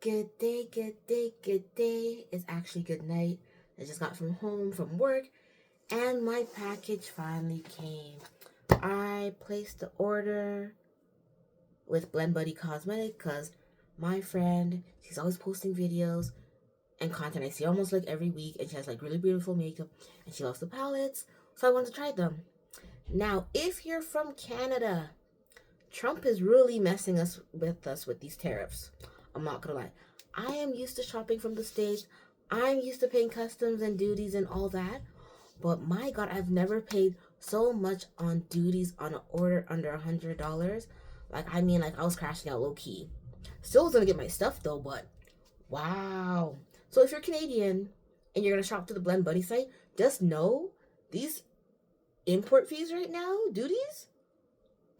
Good day, good day, good day. It's actually good night. I just got home from work and my package finally came. I placed the order with Blend Buddy Cosmetic because my friend, she's always posting videos and content I see almost like every week, and she has like really beautiful makeup and she loves the palettes, so I wanted to try them. Now, if you're from Canada, Trump is really messing us with these tariffs. I'm not gonna lie. I am used to shopping from the States. I'm used to paying customs and duties and all that. But my God, I've never paid so much on duties on an order under $100. Like I was crashing out low key. Still was gonna get my stuff though, but wow. So if you're Canadian and you're gonna shop to the Blend Buddy site, just know these import fees right now, duties,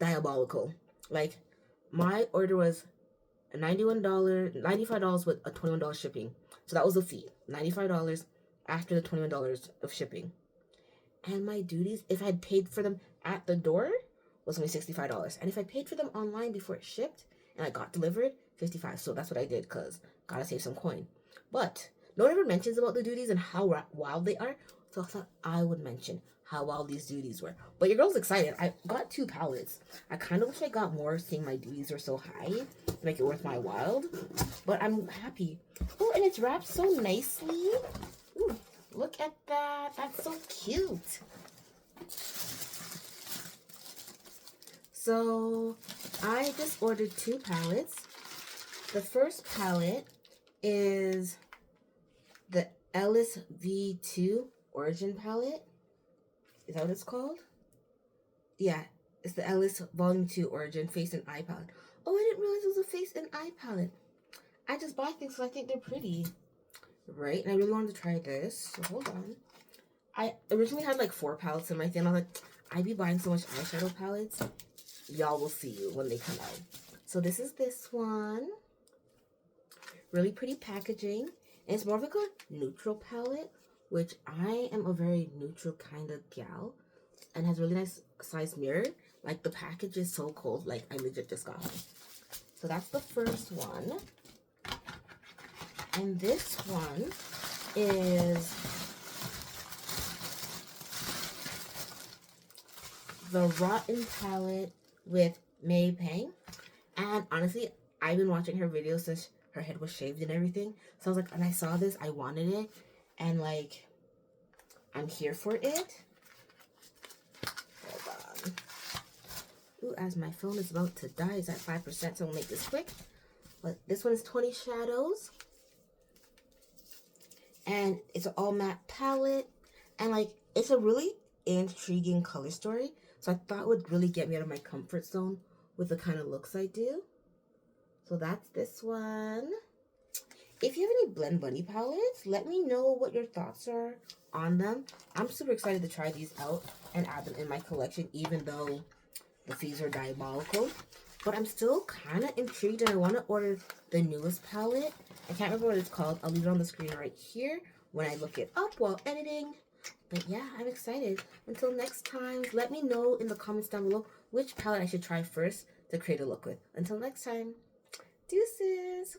diabolical. Like, my order was $95 with a $21 shipping. So that was the fee. $95 after the $21 of shipping. And my duties, if I had paid for them at the door, was only $65. And if I paid for them online before it shipped and I got delivered, $55. So that's what I did because gotta save some coin. But no one ever mentions about the duties and how wild they are. So I thought I would mention how wild these duties were. But your girl's excited. I got 2 palettes. I kind of wish I got more, seeing my duties are so high to make it worth my while. But I'm happy. Oh, and it's wrapped so nicely. Ooh, look at that. That's so cute. So I just ordered 2 palettes. The first palette is the Ellis V2 Origin palette. Is that what it's called? Yeah, it's the Ellis Volume 2 Origin Face and Eye Palette. Oh, I didn't realize it was a face and eye palette. I just buy things because I think they're pretty. Right? And I really wanted to try this. So hold on. I originally had like 4 palettes in my thing. I was like, I'd be buying so much eyeshadow palettes. Y'all will see when they come out. So this is this one. Really pretty packaging. And it's more of like a neutral palette, which I am a very neutral kind of gal, and has really nice size mirror. Like, the package is so cold. Like, I legit just got home. So that's the first one. And this one is the Rotten palette with May Pang. And honestly, I've been watching her videos since her head was shaved and everything. So I was like, when I saw this, I wanted it. And like, I'm here for it. Hold on. Ooh, as my phone is about to die, it's at 5%, so we'll make this quick. But this one is 20 Shadows. And it's an all matte palette. And like, it's a really intriguing color story. So I thought it would really get me out of my comfort zone with the kind of looks I do. So that's this one. If you have any Blend Buddy palettes, let me know what your thoughts are on them. I'm super excited to try these out and add them in my collection, even though the fees are diabolical. But I'm still kind of intrigued, and I want to order the newest palette. I can't remember what it's called. I'll leave it on the screen right here when I look it up while editing. But yeah, I'm excited. Until next time, let me know in the comments down below which palette I should try first to create a look with. Until next time, deuces!